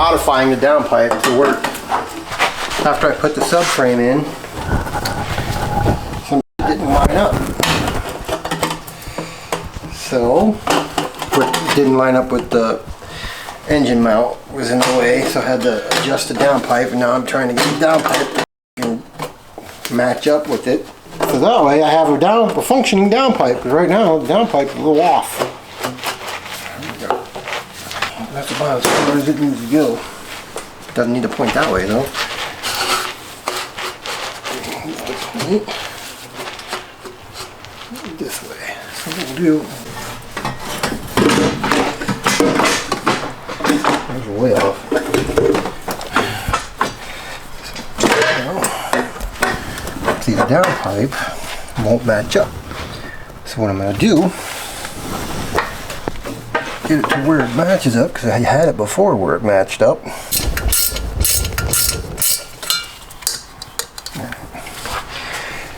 modifying the downpipe to work. After I put the subframe in, some didn't line up. So, what didn't line up with the engine mount was in the way, so I had to adjust the downpipe, and now I'm trying to get the downpipe and match up with it. So that way I have a functioning downpipe, because right now the downpipe is a little off. There we go. That's about as far as it needs to go. Doesn't need to point that way though. This way. So what we'll do. There's way off. See, the downpipe won't match up. So what I'm going to do, get it to where it matches up, because I had it before where it matched up.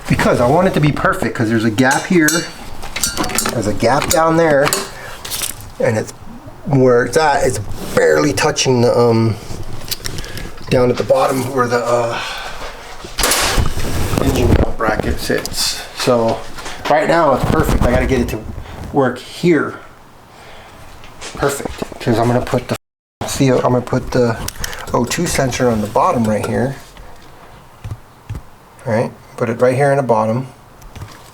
Because I want it to be perfect, because there's a gap here, there's a gap down there, and it's where it's at, it's barely touching the down at the bottom where the engine mount bracket sits. So right now it's perfect. I got to get it to work here perfect, because I'm going to put the O2 sensor on the bottom right here. All right, put it right here in the bottom,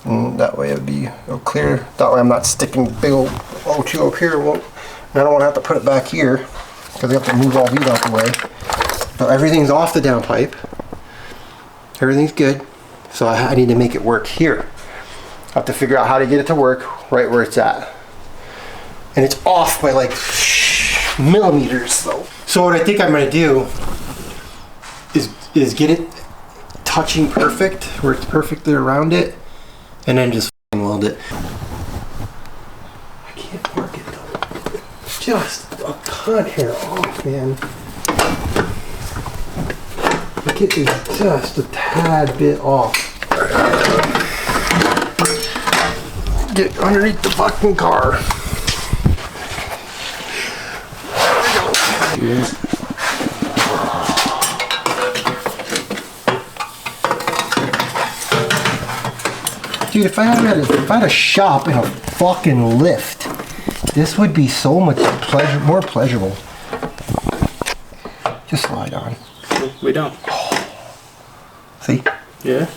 and that way it'll be clear. That way I'm not sticking big old O2 up here. I don't want to have to put it back here, because I have to move all these out the way. So everything's off the downpipe. Everything's good. So I need to make it work here. I have to figure out how to get it to work right where it's at. And it's off by like millimeters though. So what I think I'm going to do is get it touching perfect, where it's perfectly around it, and then just weld it. I can't work it though. Just a ton hair off, man. Look, it is just a tad bit off. Get underneath the fucking car. There we go. Dude, if I had a shop and a fucking lift, this would be so much more pleasurable. Just slide on. We don't. See? Yeah.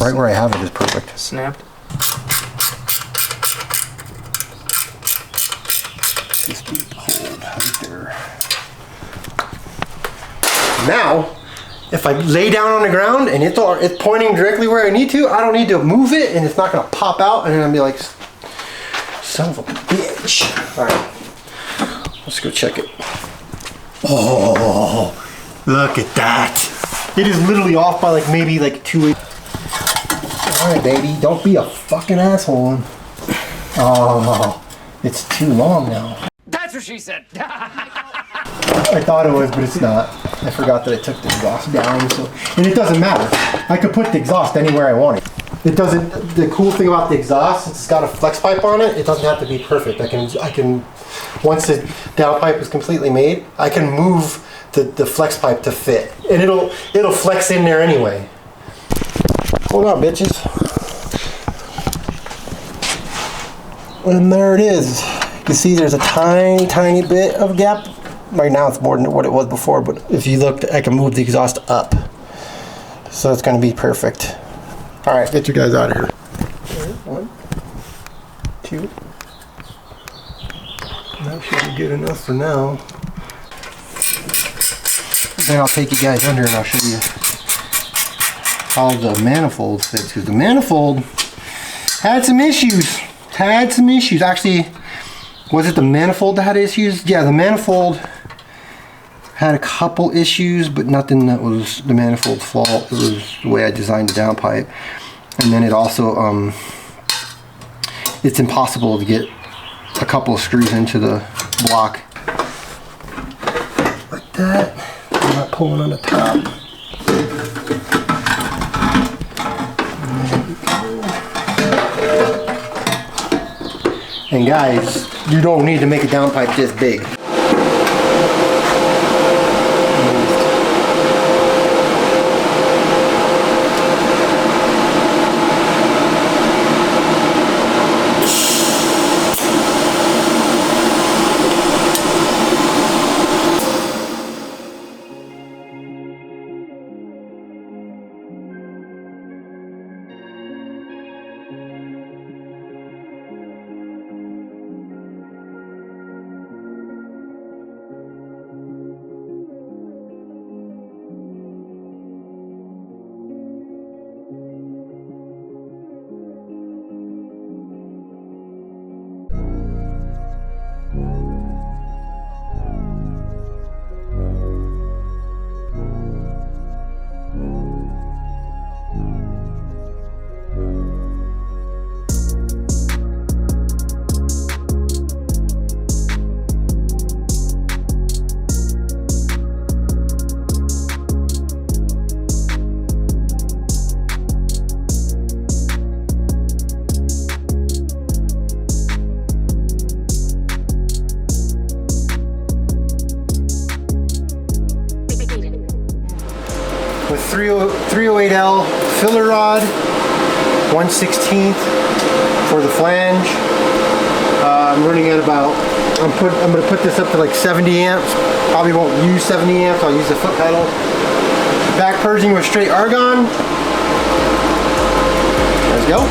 Right where I have it is perfect. Snapped. Just be hold right there. Now, if I lay down on the ground and it's pointing directly where I need to, I don't need to move it, and it's not gonna pop out, and then I'll be like, son of a bitch. All right, let's go check it. Oh, look at that. It is literally off by like maybe like 2 inches. All right, baby, don't be a fucking asshole. Oh, it's too long now. That's what she said. I thought it was, but it's not. I forgot that I took the exhaust down, so, and it doesn't matter. I could put the exhaust anywhere I want it. It doesn't. The cool thing about the exhaust, it's got a flex pipe on it. It doesn't have to be perfect. I can once the downpipe is completely made, I can move the flex pipe to fit, and it'll flex in there anyway. Hold on, bitches. And there it is. You can see there's a tiny bit of gap. Right now it's more than what it was before, but if you looked, I can move the exhaust up. So it's going to be perfect. All right, get you guys out of here. 1, 2. That should be good enough for now. Then I'll take you guys under and I'll show you how the manifold fits, because the manifold had some issues. Actually, was it the manifold that had issues? Yeah, the manifold had a couple issues, but nothing that was the manifold's fault. It was the way I designed the downpipe. And then it also, it's impossible to get a couple of screws into the block. Like that. I'm not pulling on the top. And guys, you don't need to make a downpipe this big. with 308L filler rod, 1/16 for the flange. I'm running at about, I'm going to put this up to like 70 amps. Probably won't use 70 amps, I'll use the foot pedal. Back purging with straight argon. Let's go.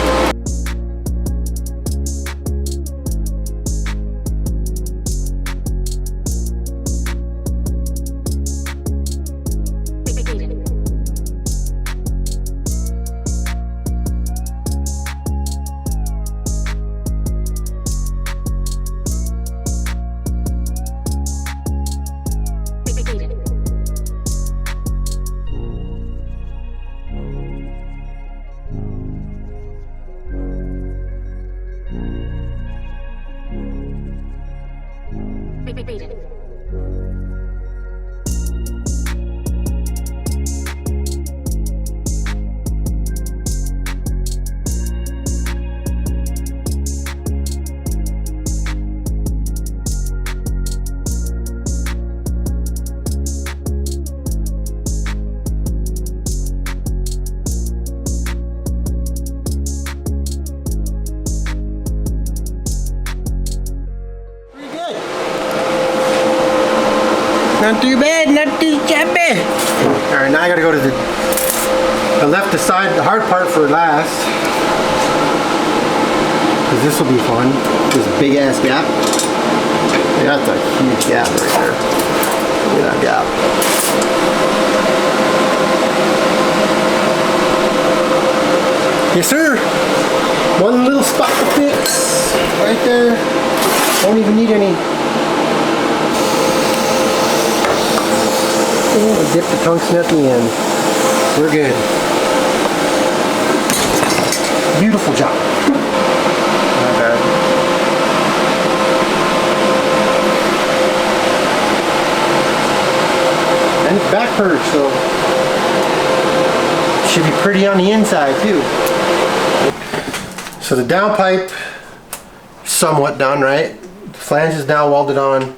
Not too bad, not too shabby. Alright, now I gotta go to the left side, the hard part for last. Because this will be fun. This big ass gap. Yeah, that's a huge gap right there. Look at that gap. Yes sir! One little spot to fix. Right there. Don't even need any. Oh, dip the tungsten at the end. We're good. Beautiful job. Not bad. And it's back purged, so should be pretty on the inside too. So the downpipe somewhat done, right? The flange is now welded on.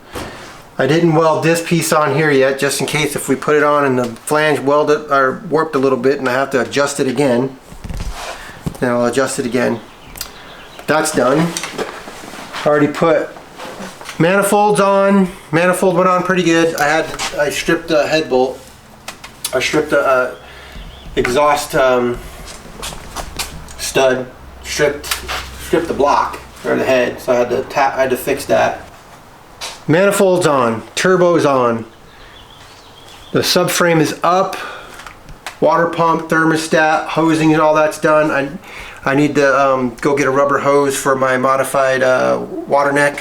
I didn't weld this piece on here yet, just in case if we put it on and the flange welded or warped a little bit and I have to adjust it again. Then I'll adjust it again. That's done. Already put manifolds on. Manifold went on pretty good. I stripped the head bolt. I stripped the exhaust stud. Stripped the block or the head. So I had to fix that. Manifolds on, turbos on, the subframe is up, water pump, thermostat, hosing and all that's done. I need to go get a rubber hose for my modified water neck,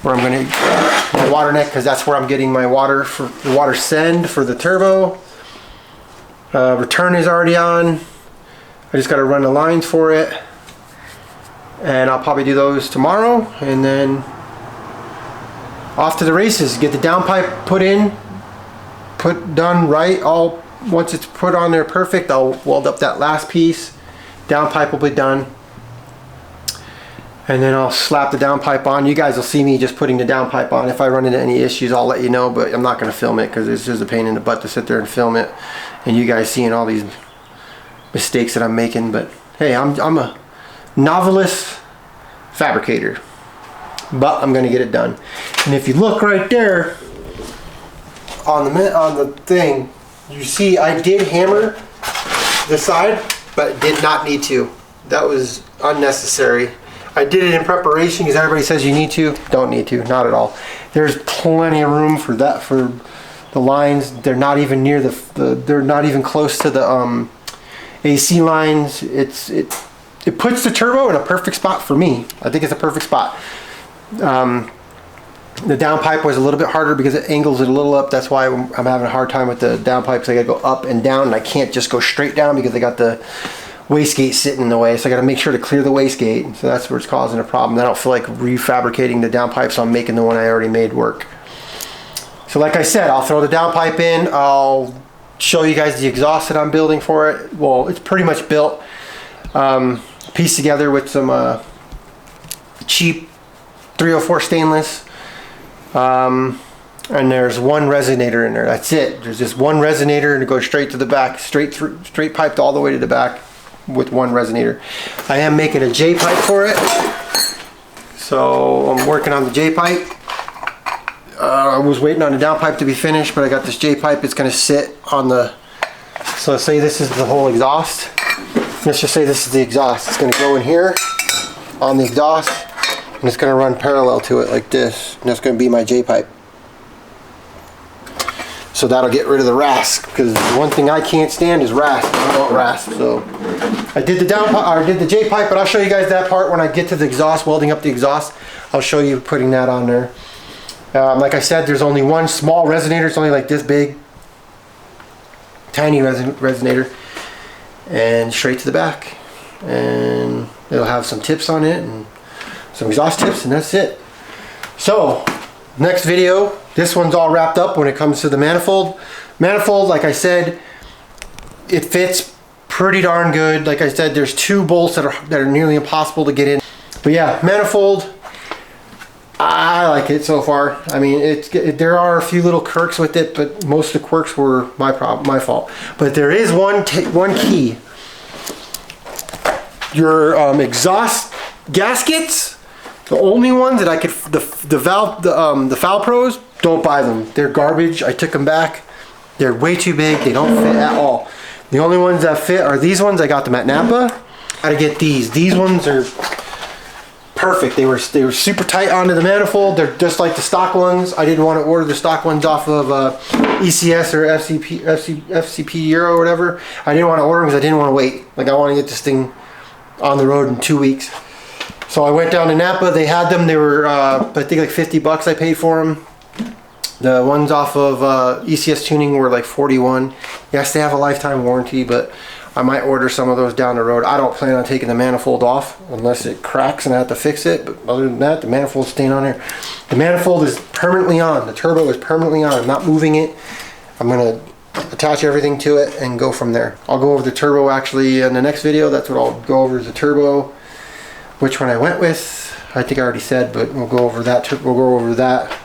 where I'm going to, my water neck, because that's where I'm getting my water, for the water send for the turbo. Return is already on. I just got to run the lines for it, and I'll probably do those tomorrow, and then off to the races. Get the downpipe put in, done right. Once it's put on there perfect, I'll weld up that last piece. Downpipe will be done, and then I'll slap the downpipe on. You guys will see me just putting the downpipe on. If I run into any issues, I'll let you know, but I'm not going to film it because it's just a pain in the butt to sit there and film it, and you guys seeing all these mistakes that I'm making. But hey, I'm a novelist fabricator, but I'm going to get it done. And if you look right there on the thing, you see I did hammer the side, but did not need to. That was unnecessary. I did it in preparation because everybody says you need to. Don't need to, not at all. There's plenty of room for that, for the lines. They're not even near they're not even close to the AC lines. It puts the turbo in a perfect spot for me. I think it's a perfect spot. The downpipe was a little bit harder because it angles it a little up. That's why I'm having a hard time with the downpipe. So I gotta go up and down, and I can't just go straight down because I got the wastegate sitting in the way. So I gotta make sure to clear the wastegate. So that's where it's causing a problem. I don't feel like refabricating the downpipe, so I'm making the one I already made work. So like I said, I'll throw the downpipe in. I'll show you guys the exhaust that I'm building for it. Well, it's pretty much built. Pieced together with some cheap 304 stainless. And there's one resonator in there. That's it. There's just one resonator and it goes straight to the back, straight piped all the way to the back with one resonator. I am making a J pipe for it. So I'm working on the J pipe. I was waiting on the downpipe to be finished, but I got this J pipe. It's going to sit on the, so let's say this is the whole exhaust. Let's just say this is the exhaust. It's going to go in here on the exhaust and it's going to run parallel to it like this. And that's going to be my J pipe. So that'll get rid of the rasp, because one thing I can't stand is rasp. I don't want rasp. So I did the J pipe, but I'll show you guys that part when I get to the exhaust, welding up the exhaust. I'll show you putting that on there. Like I said, there's only one small resonator. It's only like this big, tiny resonator, and straight to the back. And it'll have some tips on it and some exhaust tips, and that's it. So next video, this one's all wrapped up when it comes to the manifold. Manifold, like I said, it fits pretty darn good. Like I said, there's two bolts that are nearly impossible to get in. But yeah, manifold, I like it so far. I mean, there are a few little quirks with it, but most of the quirks were my fault. But there is one key. Your exhaust gaskets, the only ones that I could, the Falpros, don't buy them. They're garbage. I took them back. They're way too big. They don't fit at all. The only ones that fit are these ones. I got them at Napa. Gotta get these. These ones are perfect. They were super tight onto the manifold. They're just like the stock ones. I didn't want to order the stock ones off of ECS or FCP Euro or whatever. I didn't want to order them because I didn't want to wait. Like, I want to get this thing on the road in 2 weeks. So I went down to Napa. They had them. They were I think like 50 bucks I paid for them. The ones off of ECS Tuning were like 41. Yes, they have a lifetime warranty, but I might order some of those down the road. I don't plan on taking the manifold off unless it cracks and I have to fix it. But other than that, the manifold's staying on there. The manifold is permanently on. The turbo is permanently on. I'm not moving it. I'm going to attach everything to it and go from there. I'll go over the turbo actually in the next video. That's what I'll go over, is the turbo. Which one I went with, I think I already said, but we'll go over that. We'll go over that.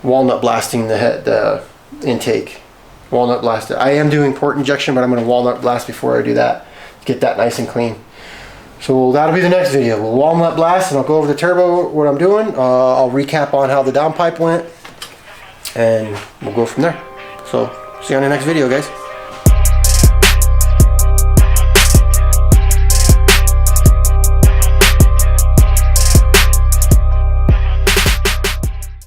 Walnut blasting the intake. Walnut blast it. I am doing port injection, but I'm going to walnut blast before I do that. Get that nice and clean. So that'll be the next video. We'll walnut blast and I'll go over the turbo, what I'm doing. I'll recap on how the downpipe went, and we'll go from there. So see you on the next video, guys.